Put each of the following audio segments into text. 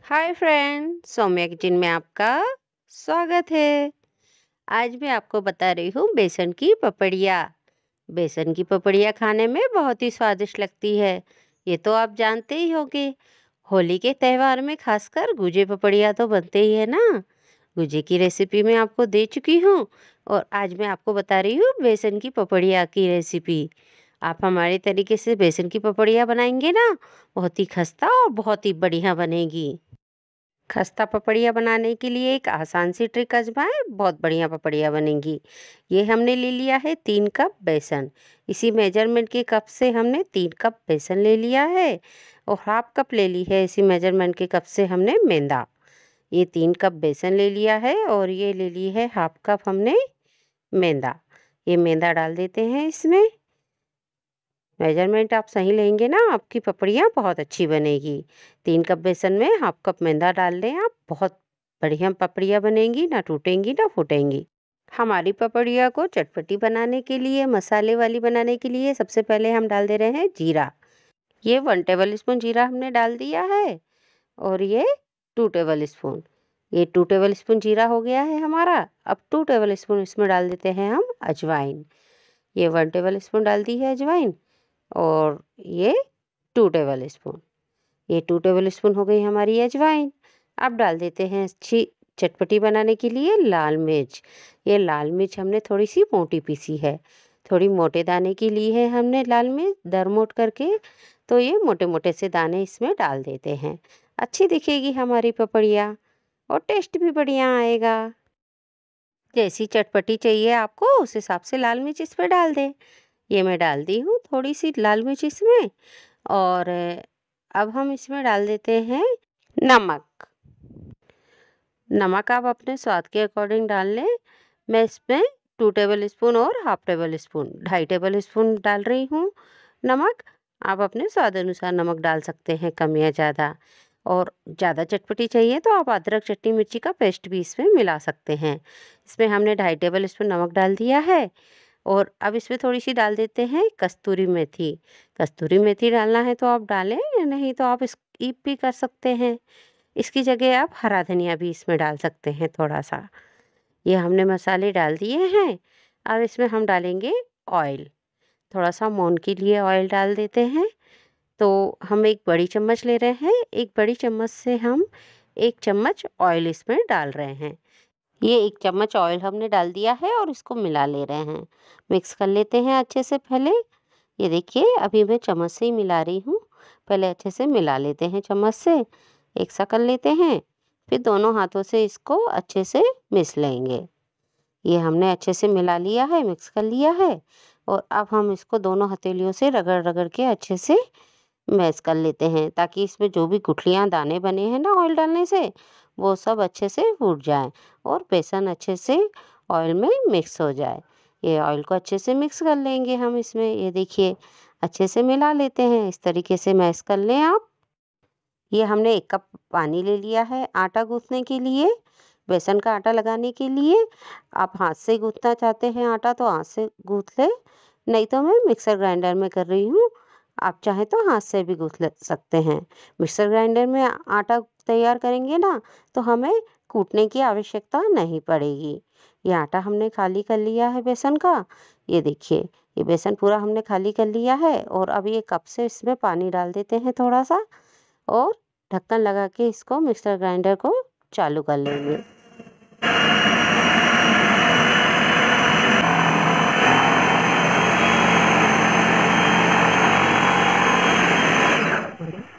Hi friend, Saumya kitchen में आपका स्वागत है। आज मैं आपको बता रही हूँ बेसन की पपड़िया। बेसन की पपड़िया खाने में बहुत ही स्वादिष्ट लगती है। ये तो आप जानते ही होंगे। होली के त्यौहार में खासकर गुझे पपड़िया तो बनते ही है ना। गुझे की रेसिपी मैं आपको दे चुकी हूँ और आज मैं आपको बता रही हूँ बेसन की पपड़िया की रेसिपी। आप हमारे तरीके से बेसन की पपड़िया बनाएंगे ना, बहुत ही खस्ता और बहुत ही बढ़िया बनेगी। खस्ता पपड़िया बनाने के लिए एक आसान सी ट्रिक आजमाएं, बहुत बढ़िया पपड़िया बनेगी। ये हमने ले लिया है 3 कप बेसन। इसी मेजरमेंट के कप से हमने 3 कप बेसन ले लिया है और हाफ कप ले ली है इसी मेजरमेंट के कप से हमने मैदा। ये 3 कप बेसन ले लिया है और ये ले ली है हाफ कप हमने मैदा। ये मैदा डाल देते हैं इसमें। मेजरमेंट आप सही लेंगे ना, आपकी पपड़ियाँ बहुत अच्छी बनेगी। 3 कप बेसन में हाफ कप मैदा डाल लें आप, बहुत बढ़िया पपड़ियाँ बनेंगी, ना टूटेंगी ना फूटेंगी। हमारी पपड़िया को चटपटी बनाने के लिए, मसाले वाली बनाने के लिए सबसे पहले हम डाल दे रहे हैं जीरा। ये 1 टेबल स्पून जीरा हमने डाल दिया है और ये 2 टेबल स्पून, ये 2 टेबल स्पून जीरा हो गया है हमारा। अब 2 टेबल स्पून इसमें डाल देते हैं हम अजवाइन। ये 1 टेबल स्पून डाल दी है अजवाइन और ये 2 टेबल स्पून, ये 2 टेबल स्पून हो गई हमारी अजवाइन। अब डाल देते हैं अच्छी चटपटी बनाने के लिए लाल मिर्च। ये लाल मिर्च हमने थोड़ी सी मोटी पीसी है, थोड़ी मोटे दाने की ली है हमने लाल मिर्च दरमोट करके। तो ये मोटे मोटे से दाने इसमें डाल देते हैं। अच्छी दिखेगी हमारी पपड़िया और टेस्ट भी बढ़िया आएगा। जैसी चटपटी चाहिए आपको उस हिसाब से लाल मिर्च इस पे डाल दें। ये मैं डाल दी हूँ थोड़ी सी लाल मिर्च इसमें। और अब हम इसमें डाल देते हैं नमक। नमक आप अपने स्वाद के अकॉर्डिंग डाल लें। मैं इसमें 2 टेबल स्पून और half 1 table spoon, 2.5 table spoon डाल रही हूँ नमक। आप अपने स्वाद अनुसार नमक डाल सकते हैं, कम या ज़्यादा। और ज़्यादा चटपटी चाहिए तो आप अदरक चटनी मिर्ची का पेस्ट भी इसमें मिला सकते हैं। इसमें हमने 2.5 टेबल स्पून नमक डाल दिया है और अब इसमें थोड़ी सी डाल देते हैं कस्तूरी मेथी। कस्तूरी मेथी डालना है तो आप डालें, नहीं तो आप स्किप भी कर सकते हैं। इसकी जगह आप हरा धनिया भी इसमें डाल सकते हैं थोड़ा सा। ये हमने मसाले डाल दिए हैं। अब इसमें हम डालेंगे ऑयल। थोड़ा सा मोहन के लिए ऑयल डाल देते हैं। तो हम एक बड़ी चम्मच ले रहे हैं, एक बड़ी चम्मच से हम 1 चम्मच ऑयल इसमें डाल रहे हैं। ये 1 चम्मच ऑयल हमने डाल दिया है और इसको मिला ले रहे हैं। मिक्स कर लेते हैं अच्छे से पहले। ये देखिए अभी मैं चम्मच से ही मिला रही हूँ। पहले अच्छे से मिला लेते हैं चम्मच से, एक सा कर लेते हैं। फिर दोनों हाथों से इसको अच्छे से मिस लेंगे। ये हमने अच्छे से मिला लिया है, मिक्स कर लिया है। और अब हम इसको दोनों हथेलियों से रगड़ रगड़ के अच्छे से मैश कर लेते हैं, ताकि इसमें जो भी गुठलियाँ दाने बने हैं ना ऑयल डालने से, वो सब अच्छे से फूट जाएं और बेसन अच्छे से ऑयल में मिक्स हो जाए। ये ऑयल को अच्छे से मिक्स कर लेंगे हम इसमें। ये देखिए अच्छे से मिला लेते हैं, इस तरीके से मैश कर लें आप। ये हमने 1 कप पानी ले लिया है आटा गूँथने के लिए, बेसन का आटा लगाने के लिए। आप हाथ से गूँथना चाहते हैं आटा तो हाथ से गूँथ लें, नहीं तो मैं मिक्सर ग्राइंडर में कर रही हूँ। आप चाहें तो हाथ से भी गूँथ ले सकते हैं। मिक्सर ग्राइंडर में आटा तैयार करेंगे ना, तो हमें कूटने की आवश्यकता नहीं पड़ेगी। ये आटा हमने खाली कर लिया है बेसन का। ये देखिए ये बेसन पूरा हमने खाली कर लिया है और अब ये कप से इसमें पानी डाल देते हैं थोड़ा सा और ढक्कन लगा के इसको मिक्सर ग्राइंडर को चालू कर लेंगे।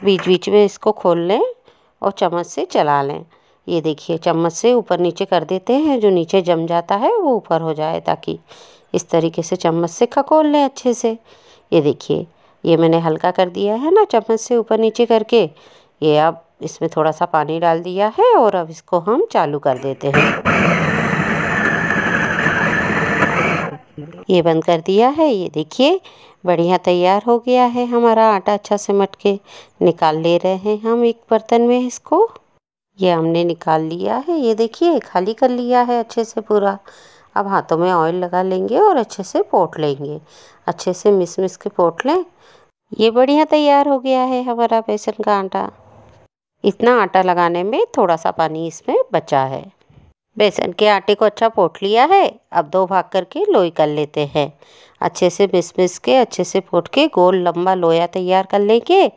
बीच बीच में इसको खोल लें और चम्मच से चला लें। ये देखिए चम्मच से ऊपर नीचे कर देते हैं, जो नीचे जम जाता है वो ऊपर हो जाए, ताकि इस तरीके से चम्मच से खकोल लें अच्छे से। ये देखिए ये मैंने हल्का कर दिया है ना चम्मच से ऊपर नीचे करके। ये अब इसमें थोड़ा सा पानी डाल दिया है और अब इसको हम चालू कर देते हैं। ये बंद कर दिया है। ये देखिए बढ़िया तैयार हो गया है हमारा आटा, अच्छा से मट के निकाल ले रहे हैं हम एक बर्तन में इसको। ये हमने निकाल लिया है, ये देखिए खाली कर लिया है अच्छे से पूरा। अब हाथों में ऑयल लगा लेंगे और अच्छे से पोंछ लेंगे, अच्छे से मिस मिस के पोंछ लें। ये बढ़िया तैयार हो गया है हमारा बेसन का आटा। इतना आटा लगाने में थोड़ा सा पानी इसमें बचा है। बेसन के आटे को अच्छा पोंछ लिया है। अब 2 भाग करके लोई कर लेते हैं। अच्छे से मिस के अच्छे से पोंछ के गोल लंबा लोया तैयार कर लेंगे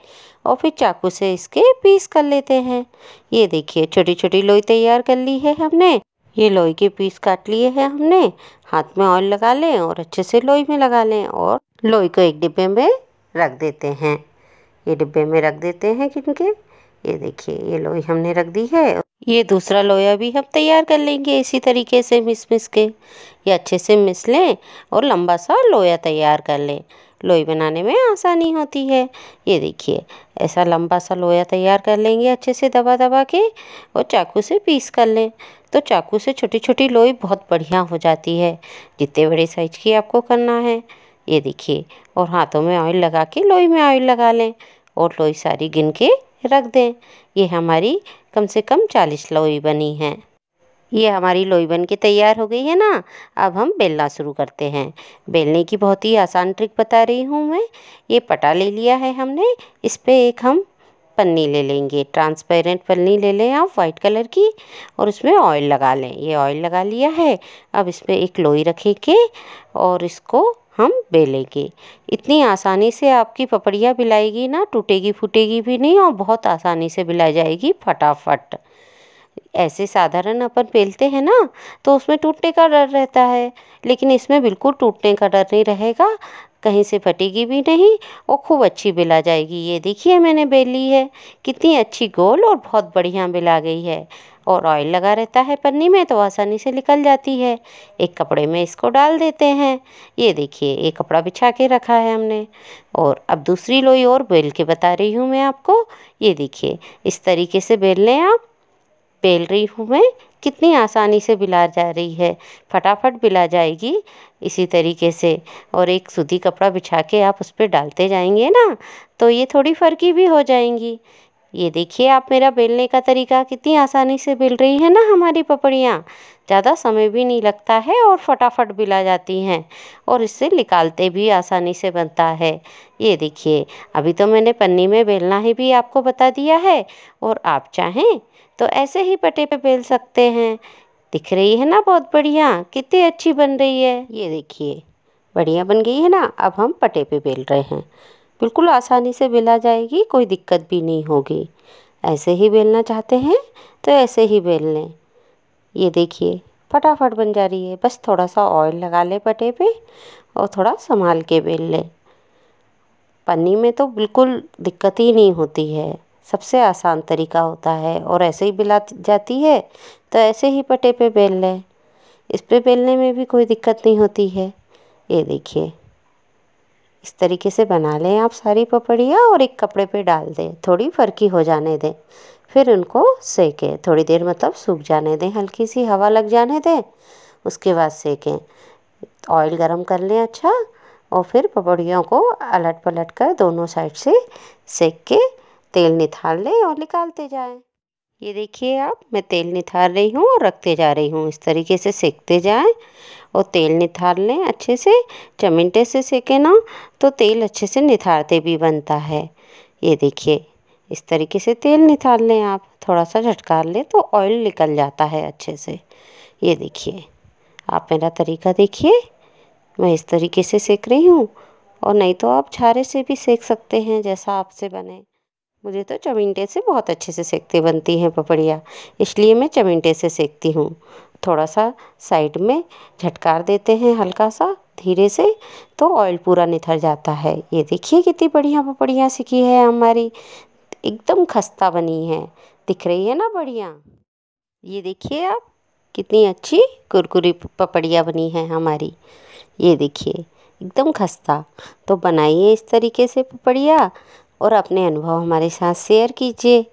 और फिर चाकू से इसके पीस कर लेते हैं। ये देखिए छोटी छोटी लोई तैयार कर ली है हमने। ये लोई के पीस काट लिए हैं हमने। हाथ में ऑयल लगा लें और अच्छे से लोई में लगा लें और लोई को एक डिब्बे में रख देते हैं। ये डिब्बे में रख देते हैं किनके। ये देखिए ये लोई हमने रख दी है। ये दूसरा लोया भी हम तैयार कर लेंगे इसी तरीके से मिस के। ये अच्छे से मिस लें और लंबा सा लोया तैयार कर लें। लोई बनाने में आसानी होती है। ये देखिए ऐसा लंबा सा लोया तैयार कर लेंगे अच्छे से दबा दबा के और चाकू से पीस कर लें। तो चाकू से छोटी छोटी लोई बहुत बढ़िया हो जाती है, जितने बड़े साइज की आपको करना है। ये देखिए और हाथों में ऑयल लगा के लोई में ऑयल लगा लें और लोई सारी गिन के रख दें। ये हमारी कम से कम 40 लोई बनी हैं। ये हमारी लोई बन के तैयार हो गई है ना। अब हम बेलना शुरू करते हैं। बेलने की बहुत ही आसान ट्रिक बता रही हूँ मैं। ये पटा ले लिया है हमने। इस पे एक हम पन्नी ले लेंगे, ट्रांसपेरेंट पन्नी ले लें आप वाइट कलर की और उसमें ऑयल लगा लें। ये ऑयल लगा लिया है। अब इस पे एक लोई रखेंगे और इसको हम बेलेंगे। इतनी आसानी से आपकी पपड़ियाँ बिलाएगी ना, टूटेगी फूटेगी भी नहीं और बहुत आसानी से बिला जाएगी फटाफट। ऐसे साधारण अपन बेलते हैं ना तो उसमें टूटने का डर रहता है, लेकिन इसमें बिल्कुल टूटने का डर नहीं रहेगा। कहीं से फटेगी भी नहीं और खूब अच्छी बेला जाएगी। ये देखिए मैंने बेल ली है, कितनी अच्छी गोल और बहुत बढ़िया बेला गई है। और ऑयल लगा रहता है पन्नी में तो आसानी से निकल जाती है। एक कपड़े में इसको डाल देते हैं। ये देखिए एक कपड़ा बिछा के रखा है हमने। और अब दूसरी लोई और बेल के बता रही हूँ मैं आपको। ये देखिए इस तरीके से बेल लें आप। बेल रही हूँ मैं, कितनी आसानी से बिला जा रही है, फटाफट बिला जाएगी इसी तरीके से। और एक सूती कपड़ा बिछा के आप उस पर डालते जाएंगे ना तो ये थोड़ी फरकी भी हो जाएंगी। ये देखिए आप मेरा बेलने का तरीका, कितनी आसानी से बेल रही है ना हमारी पपड़ियाँ। ज़्यादा समय भी नहीं लगता है और फटाफट बिला जाती हैं और इससे निकालते भी आसानी से बनता है। ये देखिए अभी तो मैंने पन्नी में बेलना ही भी आपको बता दिया है और आप चाहें तो ऐसे ही पटे पे बेल सकते हैं। दिख रही है ना बहुत बढ़िया, कितनी अच्छी बन रही है। ये देखिए बढ़िया बन गई है ना। अब हम पटे पे बेल रहे हैं। बिल्कुल आसानी से बेला जाएगी, कोई दिक्कत भी नहीं होगी। ऐसे ही बेलना चाहते हैं तो ऐसे ही बेल लें। ये देखिए फटाफट बन जा रही है। बस थोड़ा सा ऑयल लगा ले पटे पे और थोड़ा संभाल के बेल लें। पन्नी में तो बिल्कुल दिक्कत ही नहीं होती है, सबसे आसान तरीका होता है और ऐसे ही बिला जाती है। तो ऐसे ही पटे पे बेल लें। इस पे बेलने में भी कोई दिक्कत नहीं होती है। ये देखिए इस तरीके से बना लें आप सारी पपड़ियाँ और एक कपड़े पे डाल दें, थोड़ी फरकी हो जाने दें। फिर उनको सेकें थोड़ी देर, मतलब सूख जाने दें, हल्की सी हवा लग जाने दें, उसके बाद सेकें। ऑयल गरम कर लें अच्छा और फिर पपड़ियों को अलट पलट कर दोनों साइड से सेक के तेल निथार लें और निकालते जाएं। ये देखिए आप, मैं तेल निथार रही हूँ और रखते जा रही हूँ। इस तरीके से सेकते जाएं और तेल निथार लें अच्छे से। चिमटे से सेके ना तो तेल अच्छे से निथारते भी बनता है। ये देखिए इस तरीके से तेल निथार लें आप, थोड़ा सा झटकार लें तो ऑयल निकल जाता है अच्छे से। ये देखिए आप मेरा तरीका देखिए, मैं इस तरीके से सेक रही हूँ। और नहीं तो आप छारे से भी सेक सकते हैं, जैसा आपसे बने। मुझे तो चिमटे से बहुत अच्छे से सेकते बनती हैं पपड़ियाँ, इसलिए मैं चिमटे से सेकती हूँ। थोड़ा सा साइड में झटकार देते हैं हल्का सा धीरे से तो ऑयल पूरा निथर जाता है। ये देखिए कितनी बढ़िया पपड़ियाँ सिकी है हमारी, एकदम खस्ता बनी है। दिख रही है ना बढ़िया। ये देखिए आप कितनी अच्छी कुरकुरी पपड़ियाँ बनी हैं हमारी। ये देखिए एकदम खस्ता। तो बनाइए इस तरीके से पपड़ियाँ और अपने अनुभव हमारे साथ शेयर कीजिए।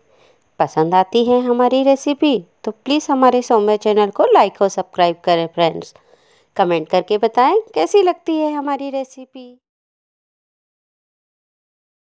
पसंद आती है हमारी रेसिपी तो प्लीज़ हमारे सौम्य चैनल को लाइक और सब्सक्राइब करें फ्रेंड्स। कमेंट करके बताएं कैसी लगती है हमारी रेसिपी।